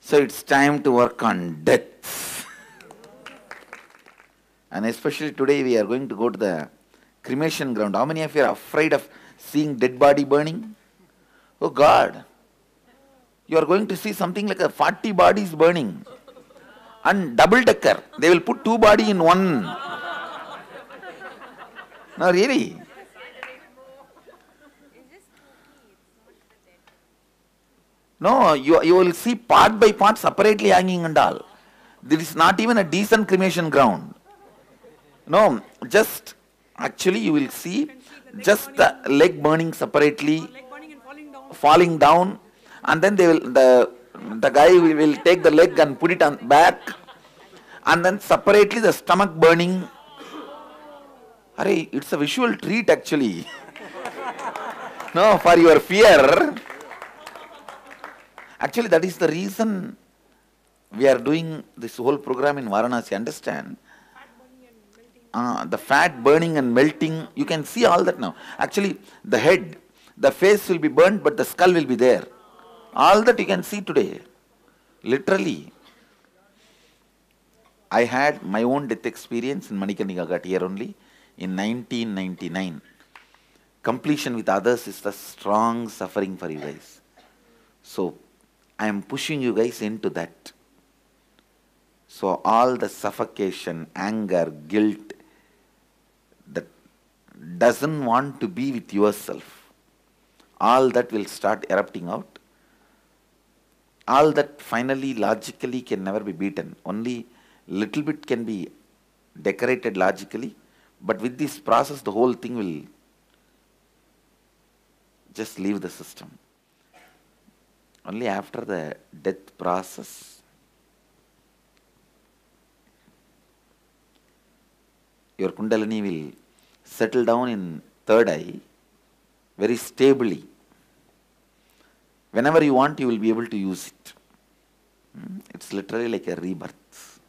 So it's time to work on death. And especially today we are going to go to the cremation ground. How many of you are afraid of seeing dead body burning? Oh God, you are going to see something like a 40 bodies burning. And double decker. They will put two body in one. No, really. No, you will see part by part separately hanging and all. This is not even a decent cremation ground. No, just actually you will see just the leg burning separately, falling down, and then the guy will take the leg and put it on back, and then separately the stomach burning. Arey, it's a visual treat actually. No, for your fear. Actually, that is the reason we are doing this whole program in Varanasi. Understand? The fat burning and melting, you can see all that now. Actually, the head, the face will be burnt, but the skull will be there. All that you can see today. Literally. I had my own death experience in Manikarnika Ghat here only in 1999. Completion with others is the strong suffering for you guys. So, I am pushing you guys into that. So all the suffocation, anger, guilt that doesn't want to be with yourself, all that will start erupting out. All that finally logically can never be beaten. Only little bit can be decorated logically, but with this process the whole thing will just leave the system. Only after the death process, your Kundalini will settle down in third eye very stably. Whenever you want, you will be able to use it. It's literally like a rebirth.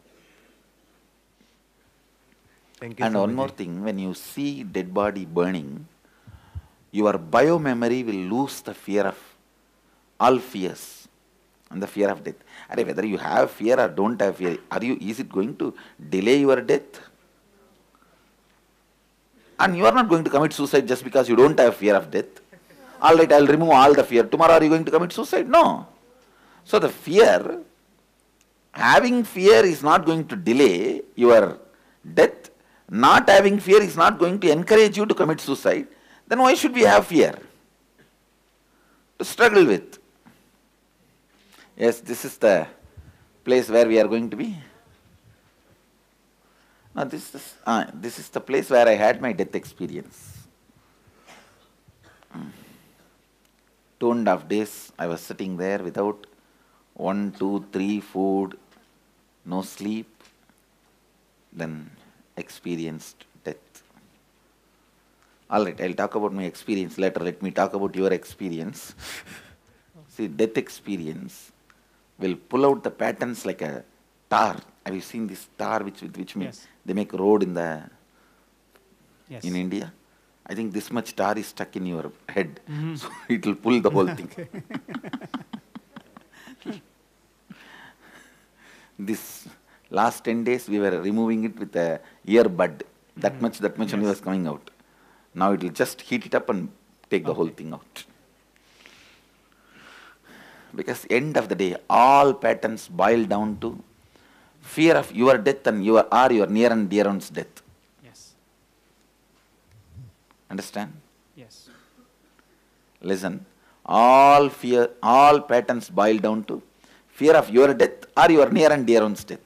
Thank you, And one Swamiji. more thing, when you see dead body burning, your bio-memory will lose the fear of all fears and the fear of death. Whether you have fear or don't have fear, is it going to delay your death? And you are not going to commit suicide just because you don't have fear of death. All right, I'll remove all the fear. Tomorrow are you going to commit suicide? No. So the fear, having fear is not going to delay your death. Not having fear is not going to encourage you to commit suicide. Then why should we have fear? To struggle with. Yes, this is the place where we are going to be. Now this is the place where I had my death experience. 2.5 days I was sitting there without 1, 2, 3 food, no sleep, then experienced death. Alright, I'll talk about my experience later. Let me talk about your experience. See, death experience will pull out the patterns like a tar. Have you seen this tar with which Yes. they make road in Yes. in India? I think this much tar is stuck in your head, so it will pull the whole thing. This last 10 days we were removing it with a earbud. That much only was coming out. Now it will just heat it up and take the whole thing out. Because end of the day, all patterns boil down to fear of your death and your near and dear one's death. Yes. Understand? Yes. Listen, all patterns boil down to fear of your death or your near and dear one's death.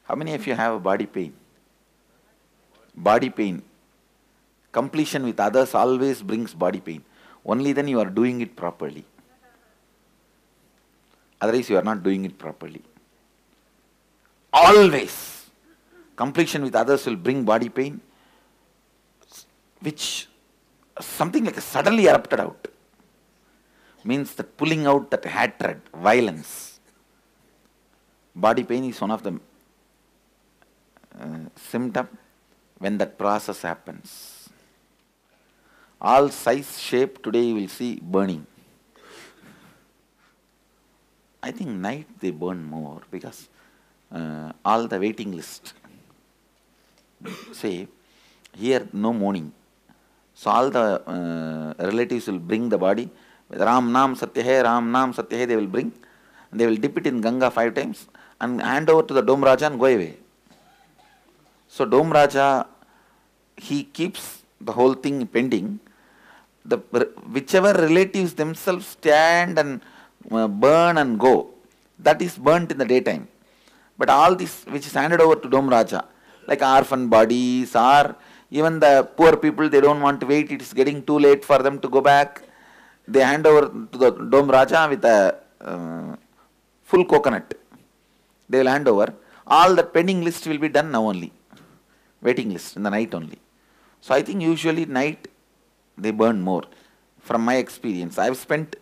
How many of you have a body pain? Body pain. Completion with others always brings body pain. Only then you are doing it properly. Otherwise you are not doing it properly. Always. Completion with others will bring body pain, which something like suddenly erupted out. Means that pulling out that hatred, violence. Body pain is one of the symptom when that process happens. All size, shape, today you will see burning. I think night they burn more because all the waiting list. Say, here no mourning. So all the relatives will bring the body. Ram Nam Satya Hai, Ram Nam Satya Hai they will bring. And they will dip it in Ganga 5 times and hand over to the Dom Raja and go away. So Dom Raja, he keeps the whole thing pending. Whichever relatives themselves stand and burn and go, that is burnt in the daytime. But all this which is handed over to Dom Raja, like orphan bodies or even the poor people, they don't want to wait, it is getting too late for them to go back. They hand over to the Dom Raja with a full coconut. They will hand over. All the pending list will be done now only. Waiting list in the night only. So I think usually night they burn more. From my experience, I have spent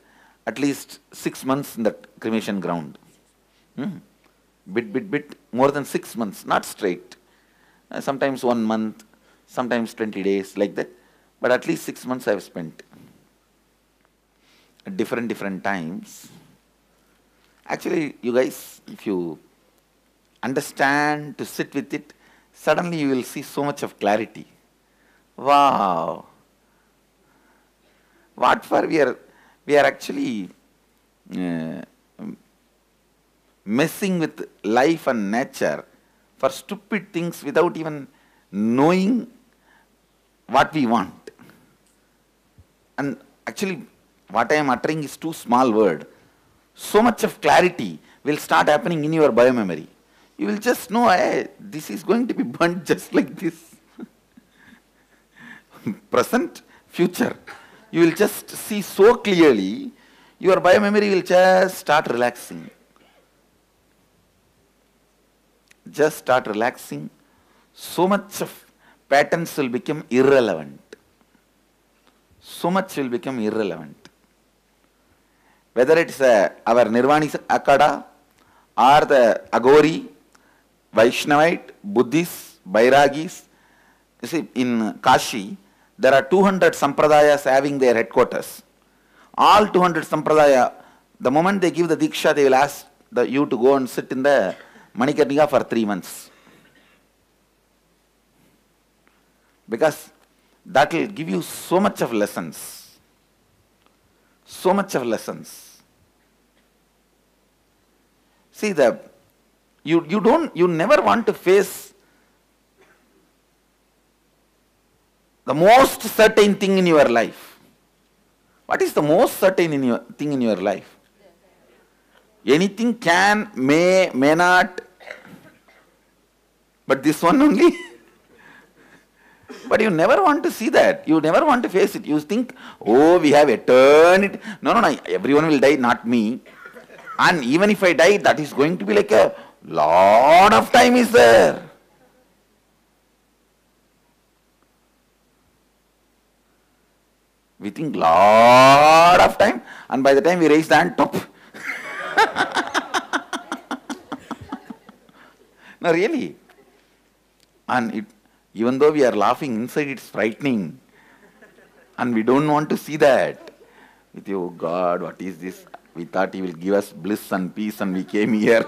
at least 6 months in that cremation ground. Bit, more than 6 months, not straight. Sometimes 1 month, sometimes 20 days, like that. But at least 6 months I have spent. At different times. Actually, you guys, if you understand to sit with it, suddenly you will see so much of clarity. Wow! What for we are actually messing with life and nature for stupid things without even knowing what we want. And actually, what I am uttering is too small word. So much of clarity will start happening in your biomemory. You will just know, hey, this is going to be burnt just like this. Present, future. You will just see so clearly, your biomemory will just start relaxing. Just start relaxing. So much of patterns will become irrelevant. So much will become irrelevant. Whether it's our Nirvani Akada or the Agori, Vaishnavite, Buddhists, Bairagis. You see, in Kashi, there are 200 Sampradayas having their headquarters. All 200 Sampradaya, the moment they give the Diksha, they will ask you to go and sit in the Manikarnika for 3 months. Because that will give you so much of lessons. So much of lessons. See, you never want to face the most certain thing in your life. What is the most certain thing in your life? Anything can, may not, but this one only. But you never want to see that. You never want to face it. You think, oh, we have eternity. No, everyone will die, not me. And even if I die, that is going to be like a lot of time is there. We think lot of time, and by the time we raise the hand, top. No, really. And even though we are laughing, inside it's frightening. And we don't want to see that. With you, oh God, what is this? We thought He will give us bliss and peace and we came here.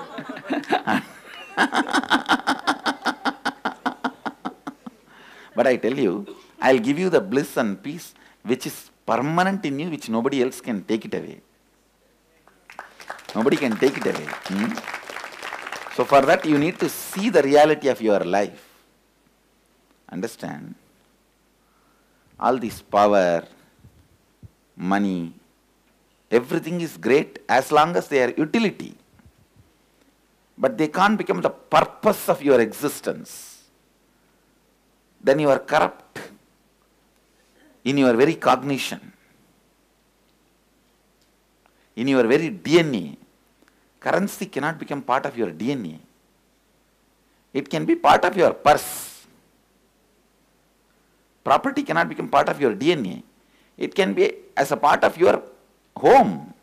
But I tell you, I'll give you the bliss and peace which is permanent in you, which nobody else can take it away. Nobody can take it away. So for that you need to see the reality of your life. Understand? All this power, money, everything is great as long as they are utility. But they can't become the purpose of your existence. Then you are corrupt in your very cognition, in your very DNA. Currency cannot become part of your DNA. It can be part of your purse. Property cannot become part of your DNA. It can be as a part of your home.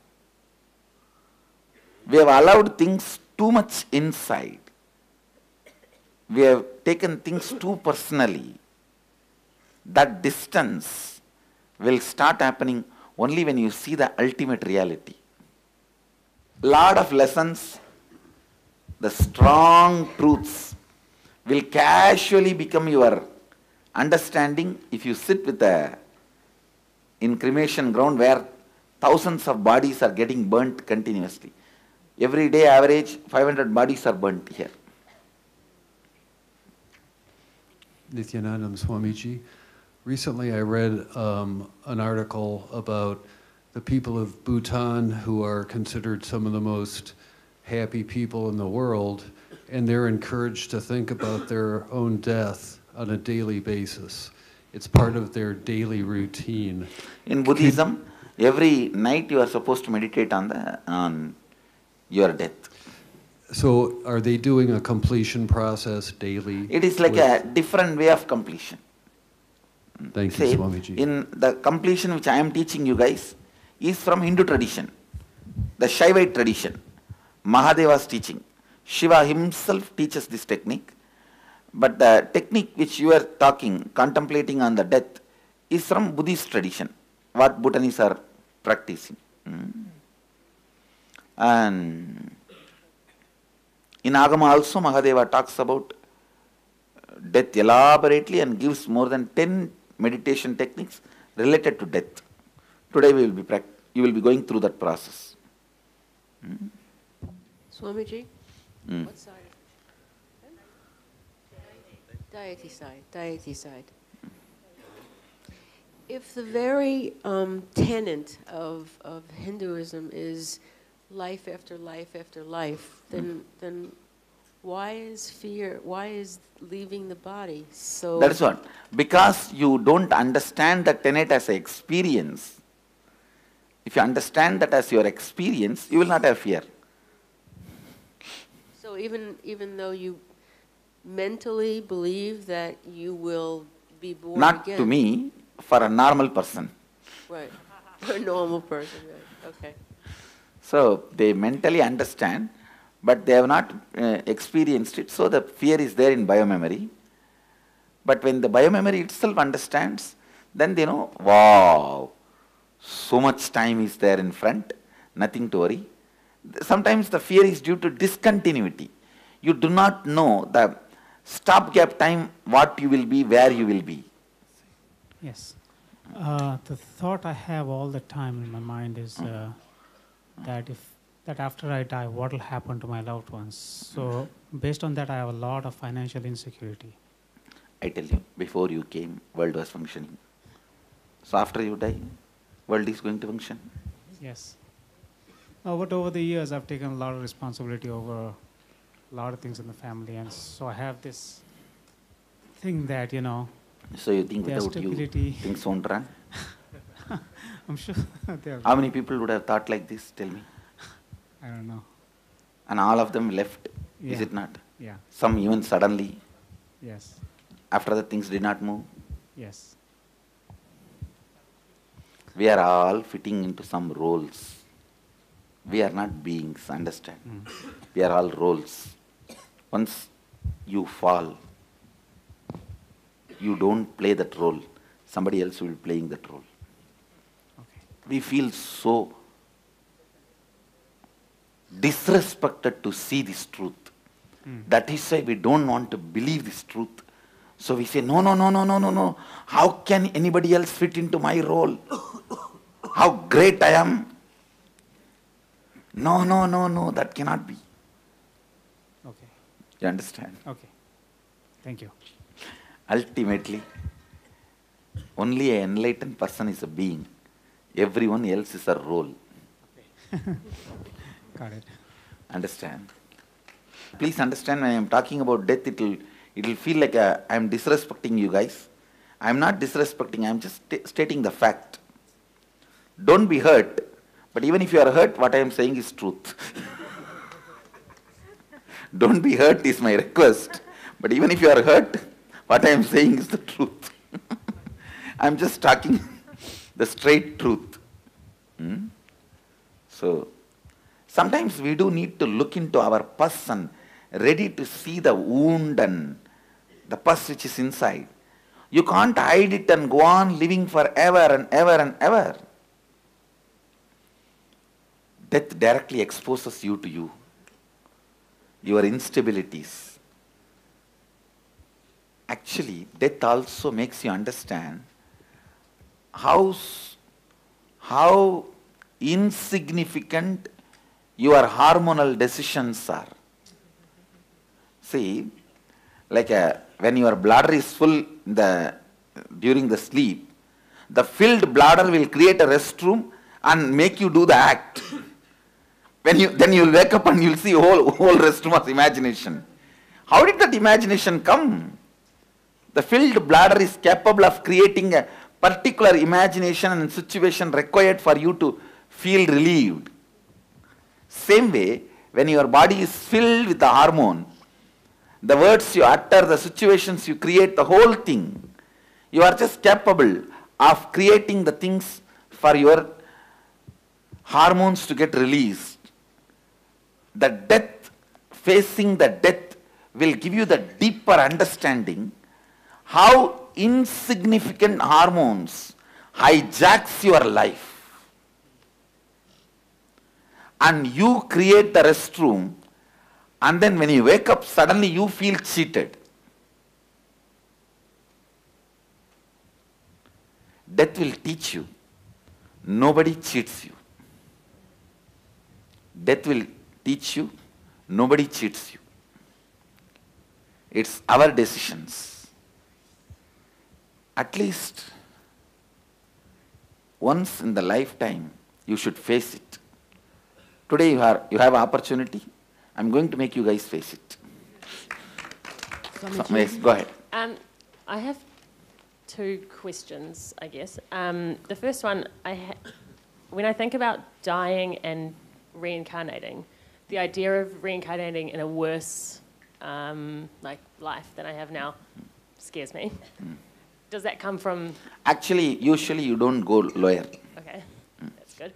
We have allowed things too much inside. We have taken things too personally. That distance will start happening only when you see the ultimate reality. Lot of lessons, the strong truths will casually become your understanding if you sit with in cremation ground where thousands of bodies are getting burnt continuously. Every day average 500 bodies are burnt here. Nityanandam Swamiji, recently I read an article about the people of Bhutan who are considered some of the most happy people in the world, and they're encouraged to think about their own death on a daily basis. It's part of their daily routine. In Buddhism, every night you are supposed to meditate on your death. So are they doing a completion process daily? It is like a different way of completion. Thank you, Say, Swamiji. in the completion which I am teaching you guys is from Hindu tradition, the Shaivite tradition, Mahadeva's teaching. Shiva himself teaches this technique, but the technique which you are talking, contemplating on the death, is from Buddhist tradition, what Bhutanese are practicing. And in Agama also Mahadeva talks about death elaborately and gives more than 10 meditation techniques related to death. Today you will be going through that process. Swamiji, what side? Deity side, deity side. If the very tenet of Hinduism is life after life after life, then why is fear, why is leaving the body so... That is what. Because you don't understand the tenet as an experience. If you understand that as your experience, you will not have fear. So even though you mentally believe that you will be born Not again... to me, for a normal person. Right, for a normal person, right, okay. So they mentally understand, but they have not experienced it, so the fear is there in biomemory. But when the biomemory itself understands, then they know, wow, so much time is there in front, nothing to worry. Sometimes the fear is due to discontinuity. You do not know the stopgap time, what you will be, where you will be. Yes. The thought I have all the time in my mind is that after I die, what will happen to my loved ones? So based on that, I have a lot of financial insecurity. I tell you, before you came, world was functioning. So after you die, world is going to function. Yes. But over the years, I've taken a lot of responsibility over a lot of things in the family, and so I have this thing that, So you think there's without you, stability. things won't run? I'm sure How many people would have thought like this? Tell me. I don't know. And all of them left, is Yeah. it not? Yeah. Some even suddenly, Yes. after the things did not move. Yes. We are all fitting into some roles. We are not beings, understand? We are all roles. Once you fall, you don't play that role. Somebody else will be playing that role. Okay. We feel so disrespected to see this truth. That is why we don't want to believe this truth. So we say, no. How can anybody else fit into my role? How great I am? No, that cannot be. Okay. You understand? Okay. Thank you. Ultimately, only an enlightened person is a being. Everyone else is a role. Got it. Understand? Please understand, when I am talking about death, it will feel like I am disrespecting you guys. I am not disrespecting, I am just stating the fact. Don't be hurt, but even if you are hurt, what I am saying is truth. Don't be hurt is my request, but even if you are hurt, what I am saying is the truth. I am just talking the straight truth. So, sometimes we do need to look into our pus and ready to see the wound and the pus which is inside. You can't hide it and go on living forever and ever and ever. Death directly exposes you to you, your instabilities. Actually, death also makes you understand how insignificant your hormonal decisions are. See, like when your bladder is full during the sleep, the filled bladder will create a restroom and make you do the act. Then you will wake up and you will see whole restroom of imagination. How did that imagination come? The filled bladder is capable of creating a particular imagination and situation required for you to feel relieved. Same way, when your body is filled with the hormone, the words you utter, the situations you create, the whole thing, you are just capable of creating the things for your hormones to get released. The death, facing the death, will give you the deeper understanding how insignificant hormones hijacks your life. And you create the restroom, and then when you wake up, suddenly you feel cheated. Death will teach you, nobody cheats you. Death will teach you, nobody cheats you. It's our decisions. At least once in the lifetime, you should face it. Today you have an opportunity. I'm going to make you guys face it. So, yes, go ahead. I have two questions, I guess. The first one, when I think about dying and reincarnating, the idea of reincarnating in a worse life than I have now scares me. Does that come from... Actually, usually you don't go lawyer. Okay, that's good.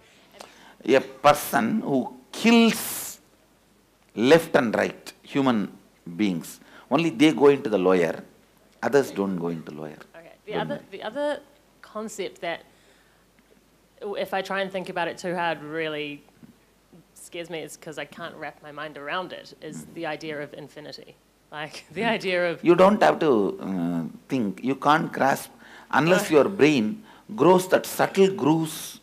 A person who kills left and right human beings, only they go into the lawyer, others don't go into lawyer. Okay. The other concept that, if I try and think about it too hard, really scares me is because I can't wrap my mind around it, is the idea of infinity. Like, the idea of... You don't have to think, you can't grasp, unless your brain grows that subtle grooves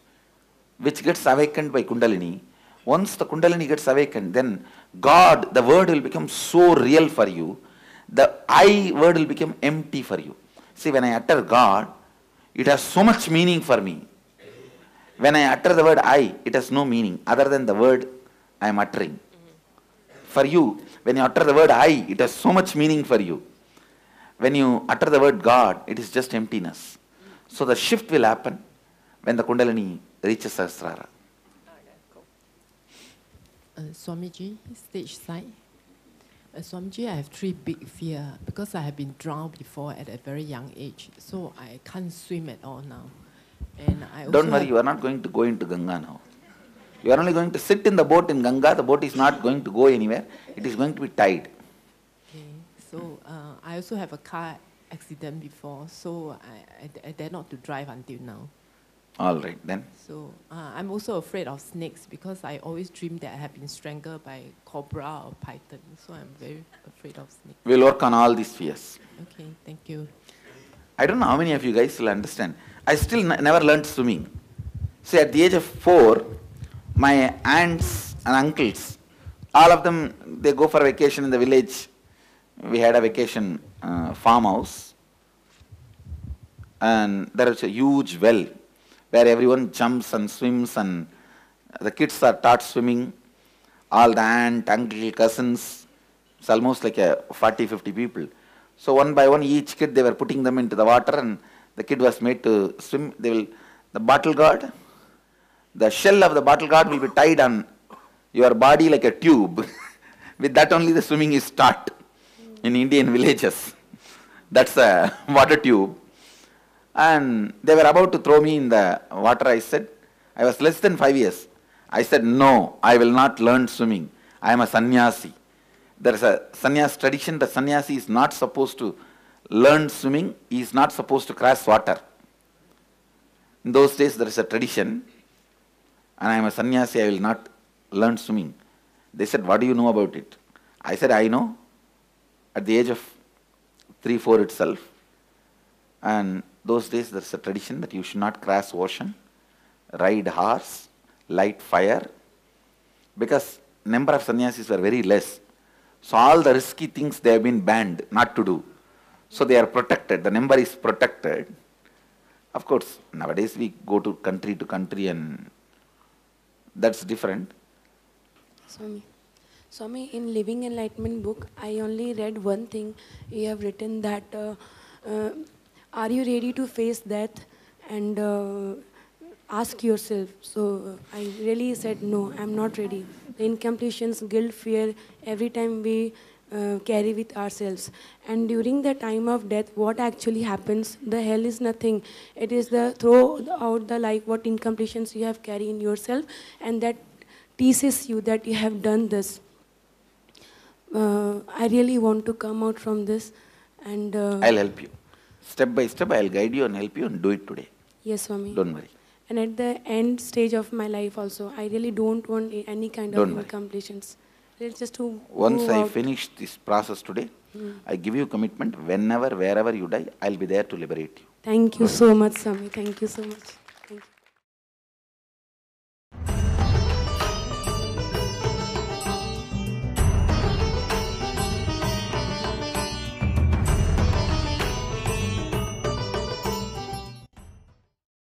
which gets awakened by Kundalini. Once the Kundalini gets awakened, then God, the word will become so real for you, the I word will become empty for you. See, when I utter God, it has so much meaning for me. When I utter the word I, it has no meaning other than the word I am uttering. For you, when you utter the word I, it has so much meaning for you. When you utter the word God, it is just emptiness. So the shift will happen when the Kundalini reaches Sahasrara. Swamiji, stage side. Swamiji, I have three big fears because I have been drowned before at a very young age, so I can't swim at all now. And I also don't worry, you are not going to go into Ganga now. You are only going to sit in the boat in Ganga. The boat is not going to go anywhere. It is going to be tied. Okay, so I also have a car accident before, so I dare not to drive until now. All right, then. So I'm also afraid of snakes because I always dream that I have been strangled by cobra or python. So I'm very afraid of snakes. We'll work on all these fears. Okay, thank you. I don't know how many of you guys will understand. I still never learned swimming. See, at the age of 4, my aunts and uncles, all of them, they go for a vacation in the village. We had a vacation farmhouse. And there is a huge well where everyone jumps and swims, and the kids are taught swimming. All the aunt, uncle, cousins, it's almost like 40-50 people. So one by one, each kid, they were putting them into the water, and the kid was made to swim. The bottle guard, the shell of the bottle guard will be tied on your body like a tube. With that only the swimming is taught in Indian villages. That's a water tube. And they were about to throw me in the water. I said, I was less than 5 years. I said, no, I will not learn swimming. I am a sannyasi. There is a sannyas tradition. The sannyasi is not supposed to learned swimming, he is not supposed to cross water. In those days there is a tradition, and I am a sannyasi, I will not learn swimming. They said, what do you know about it? I said, I know at the age of 3, 4 itself. And those days there is a tradition that you should not cross ocean, ride horse, light fire, because number of sannyasis were very less. So all the risky things they have been banned not to do. So they are protected, the number is protected. Of course, nowadays we go to country and that's different. Swami, in Living Enlightenment book, I only read one thing. You have written that, are you ready to face death? And ask yourself. So I really said, no, I'm not ready. The incompletions, guilt, fear, every time we carry with ourselves. And during the time of death, what actually happens? The hell is nothing. It is the throw out the life, what incompletions you have carried in yourself, and that teases you that you have done this. I really want to come out from this, and I'll help you. Step by step, I'll guide you and help you and do it today. Yes, Swami. Don't worry. And at the end stage of my life also, I really don't want any kind of incompletions. It's just to once I finish this process today, I give you commitment, whenever, wherever you die, I'll be there to liberate you. Thank you so much, Swami. Thank you so much.